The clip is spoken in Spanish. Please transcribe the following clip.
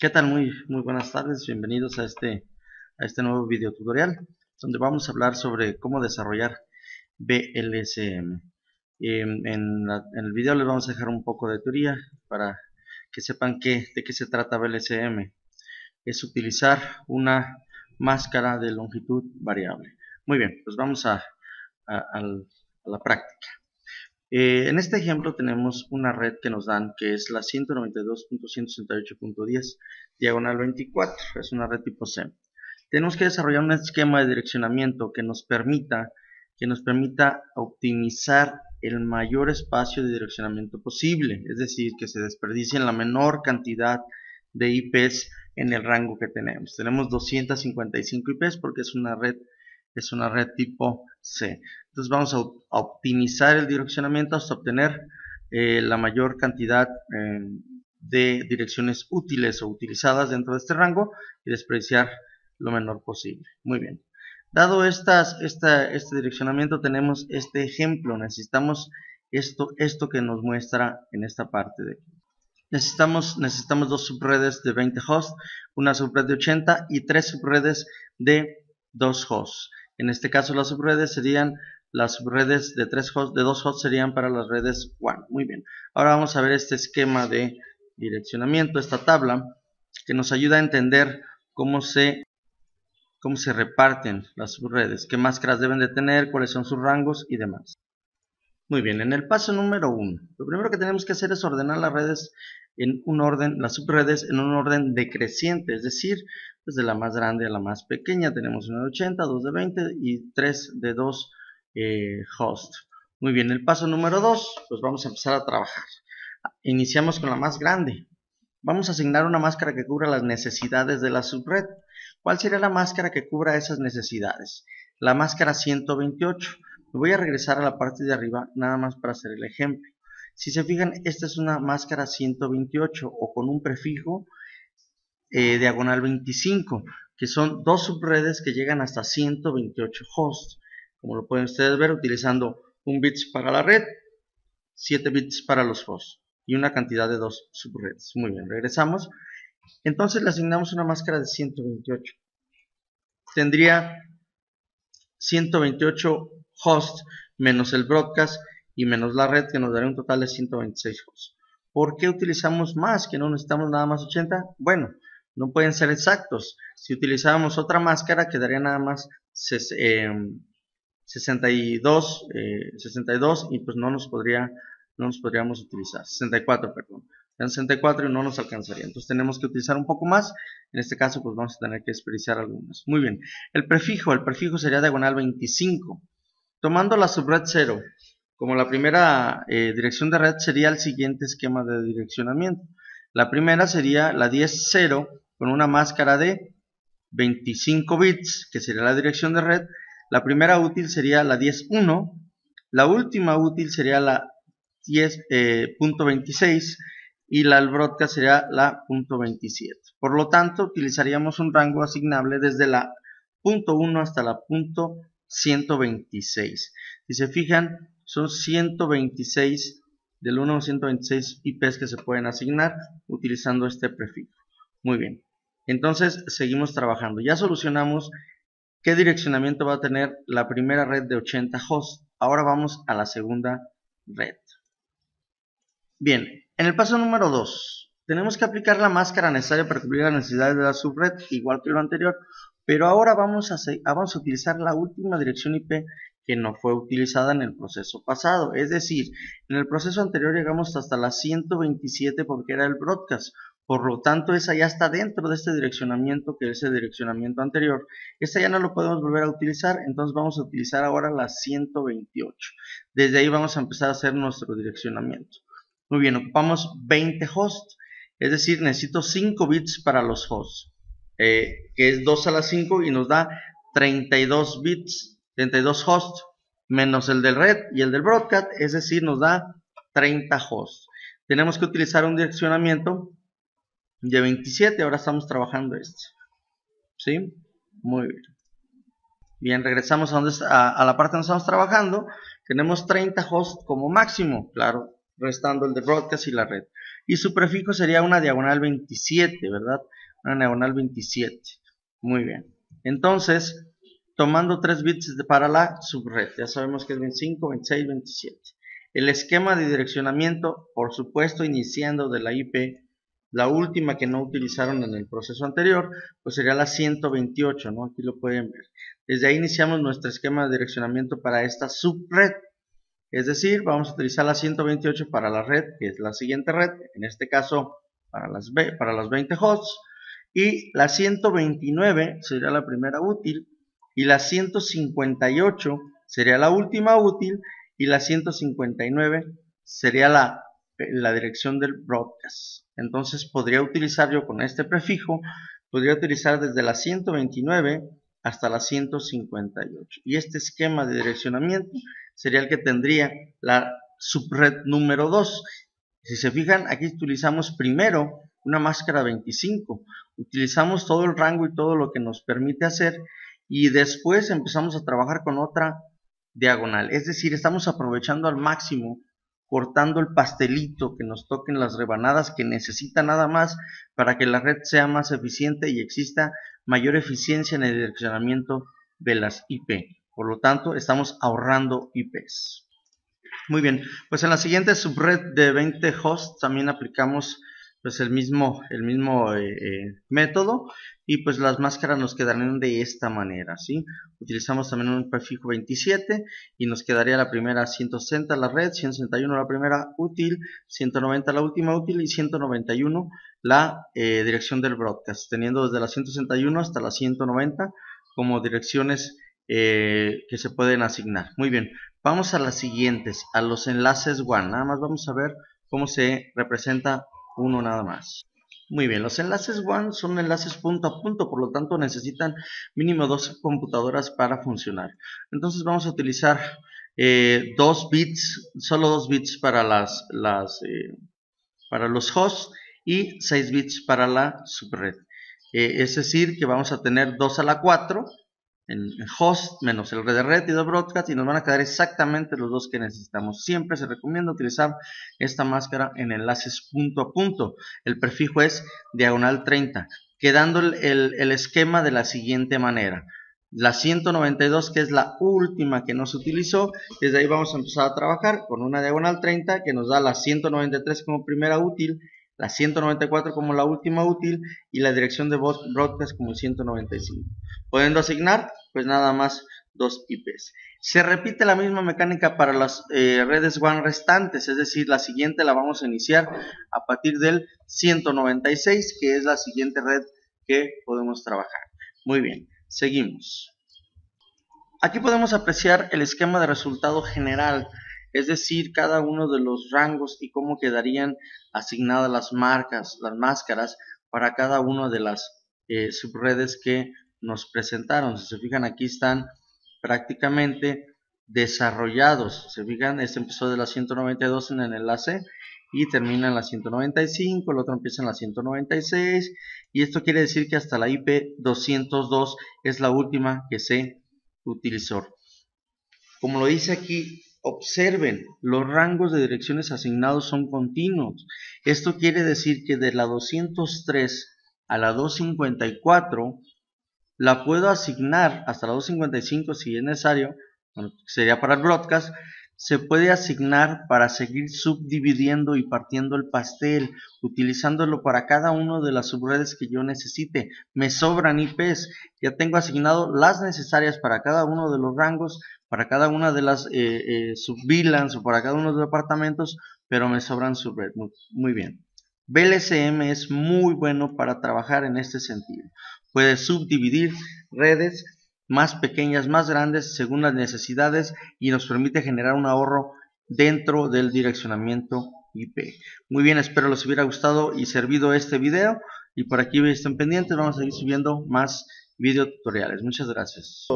¿Qué tal? Muy buenas tardes, bienvenidos a este nuevo video tutorial donde vamos a hablar sobre cómo desarrollar VLSM. En el video les vamos a dejar un poco de teoría para que sepan de qué se trata VLSM. Es utilizar una máscara de longitud variable. Muy bien, pues vamos a la práctica. En este ejemplo tenemos una red que nos dan que es la 192.168.10 diagonal 24, es una red tipo SEM. Tenemos que desarrollar un esquema de direccionamiento que nos permita optimizar el mayor espacio de direccionamiento posible, es decir, que se desperdicien la menor cantidad de IPs en el rango que tenemos. Tenemos 255 IPs porque es una red tipo C. Entonces vamos a optimizar el direccionamiento hasta obtener la mayor cantidad de direcciones útiles o utilizadas dentro de este rango y desperdiciar lo menor posible. Muy bien. Dado este direccionamiento, tenemos este ejemplo. Necesitamos esto que nos muestra en esta parte de aquí. Necesitamos dos subredes de 20 hosts, una subred de 80 y tres subredes de 2 hosts. En este caso las subredes serían las subredes de 2 hosts serían para las redes WAN. Muy bien. Ahora vamos a ver este esquema de direccionamiento, esta tabla que nos ayuda a entender cómo se reparten las subredes, qué máscaras deben de tener, cuáles son sus rangos y demás. Muy bien, en el paso número 1, lo primero que tenemos que hacer es ordenar las redes en un orden, las subredes en un orden decreciente, es decir, pues de la más grande a la más pequeña. Tenemos una de 80, 2 de 20 y 3 de 2 hosts. Muy bien, el paso número 2, pues vamos a empezar a trabajar. Iniciamos con la más grande. Vamos a asignar una máscara que cubra las necesidades de la subred. ¿Cuál sería la máscara que cubra esas necesidades? La máscara 128. Me voy a regresar a la parte de arriba nada más para hacer el ejemplo. Si se fijan, esta es una máscara 128 o con un prefijo diagonal 25, que son dos subredes que llegan hasta 128 hosts. Como lo pueden ustedes ver, utilizando un bits para la red, 7 bits para los hosts y una cantidad de 2 subredes. Muy bien, regresamos. Entonces le asignamos una máscara de 128. Tendría 128 hosts menos el broadcast y menos la red, que nos daría un total de 126 hosts. ¿Por qué utilizamos más? ¿Que no necesitamos nada más 80? Bueno, no pueden ser exactos. Si utilizábamos otra máscara, quedaría nada más 62 y pues no nos podríamos utilizar. 64, perdón. En 64 y no nos alcanzaría. Entonces tenemos que utilizar un poco más. En este caso pues vamos a tener que desperdiciar algunas. Muy bien. El prefijo sería diagonal 25. Tomando la subred 0 como la primera dirección de red, sería el siguiente esquema de direccionamiento. La primera sería la 10.0 con una máscara de 25 bits, que sería la dirección de red. La primera útil sería la 10.1. La última útil sería la 10.26 y la broadcast sería la .27. Por lo tanto, utilizaríamos un rango asignable desde la .1 hasta la .126. Si se fijan, son 126 del 1 a 126 IPs que se pueden asignar utilizando este prefijo. Muy bien. Entonces, seguimos trabajando. Ya solucionamos qué direccionamiento va a tener la primera red de 80 hosts. Ahora vamos a la segunda red. Bien, en el paso número 2, tenemos que aplicar la máscara necesaria para cubrir las necesidades de la subred, igual que lo anterior, pero ahora vamos a utilizar la última dirección IP que no fue utilizada en el proceso pasado. Es decir, en el proceso anterior llegamos hasta la 127 porque era el broadcast. Por lo tanto, esa ya está dentro de este direccionamiento, que es el direccionamiento anterior. Esta ya no lo podemos volver a utilizar, entonces vamos a utilizar ahora la 128. Desde ahí vamos a empezar a hacer nuestro direccionamiento. Muy bien, ocupamos 20 hosts, es decir, necesito 5 bits para los hosts, que es 2 a la 5 y nos da 32 bits, 32 hosts, menos el del red y el del broadcast, es decir, nos da 30 hosts. Tenemos que utilizar un direccionamiento de 27, ahora estamos trabajando este. ¿Sí? Muy bien. Bien, regresamos a la parte donde estamos trabajando. Tenemos 30 hosts como máximo, claro, restando el de broadcast y la red. y su prefijo sería una diagonal 27, ¿verdad? Una diagonal 27. Muy bien. Entonces, tomando 3 bits para la subred, ya sabemos que es 25, 26, 27. El esquema de direccionamiento, por supuesto, iniciando de la IP, la última que no utilizaron en el proceso anterior, pues sería la 128, ¿no? Aquí lo pueden ver. Desde ahí iniciamos nuestro esquema de direccionamiento para esta subred. Es decir, vamos a utilizar la 128 para la red, que es la siguiente red, en este caso para las 20 hosts, y la 129 sería la primera útil, y la 158 sería la última útil, y la 159 sería la dirección del broadcast. Entonces podría utilizar yo con este prefijo, podría utilizar desde la 129 hasta la 158. Y este esquema de direccionamiento sería el que tendría la subred número 2. Si se fijan, aquí utilizamos primero una máscara 25. Utilizamos todo el rango y todo lo que nos permite hacer, y después empezamos a trabajar con otra diagonal. Es decir, estamos aprovechando al máximo, cortando el pastelito que nos toquen las rebanadas que necesita nada más para que la red sea más eficiente y exista mayor eficiencia en el direccionamiento de las IP. Por lo tanto, estamos ahorrando IPs. Muy bien, pues en la siguiente subred de 20 hosts también aplicamos pues el mismo método, y pues las máscaras nos quedarían de esta manera, ¿sí? Utilizamos también un prefijo 27 y nos quedaría la primera 160 la red, 161 la primera útil, 190 la última útil y 191 la dirección del broadcast, teniendo desde la 161 hasta la 190 como direcciones que se pueden asignar. Muy bien, vamos a las siguientes, a los enlaces WAN. Nada más vamos a ver cómo se representa uno nada más. Muy bien, los enlaces WAN son enlaces punto a punto, por lo tanto necesitan mínimo 2 computadoras para funcionar. Entonces vamos a utilizar 2 bits, solo 2 bits para para los hosts y 6 bits para la subred. Es decir, que vamos a tener 2 a la 4 en host menos el de red y de broadcast, y nos van a quedar exactamente los dos que necesitamos. Siempre se recomienda utilizar esta máscara en enlaces punto a punto. El prefijo es diagonal 30, quedando el esquema de la siguiente manera. La 192, que es la última que nos utilizó, desde ahí vamos a empezar a trabajar con una diagonal 30 que nos da la 193 como primera útil, la 194 como la última útil y la dirección de broadcast como 195. Pudiendo asignar pues nada más 2 IPs. Se repite la misma mecánica para las redes WAN restantes, es decir, la siguiente la vamos a iniciar a partir del 196, que es la siguiente red que podemos trabajar. Muy bien, seguimos. Aquí podemos apreciar el esquema de resultado general, es decir, cada uno de los rangos y cómo quedarían asignadas las máscaras para cada una de las subredes que nos presentaron. Si se fijan, aquí están prácticamente desarrollados. Se fijan, este empezó de la 192 en el enlace y termina en la 195, el otro empieza en la 196, y esto quiere decir que hasta la IP 202 es la última que se utilizó. Como lo dice aquí, observen, los rangos de direcciones asignados son continuos. Esto quiere decir que de la 203 a la 254 la puedo asignar hasta la 255 si es necesario, bueno, sería para el broadcast. Se puede asignar para seguir subdividiendo y partiendo el pastel, utilizándolo para cada una de las subredes que yo necesite. Me sobran IPs, ya tengo asignado las necesarias para cada uno de los rangos, para cada una de las subVLANs o para cada uno de los departamentos, pero me sobran subredes. Muy bien. VLCM es muy bueno para trabajar en este sentido. Puede subdividir redes más pequeñas, más grandes, según las necesidades, y nos permite generar un ahorro dentro del direccionamiento IP. Muy bien, espero les hubiera gustado y servido este video, y por aquí estén pendientes, vamos a seguir subiendo más video tutoriales. Muchas gracias.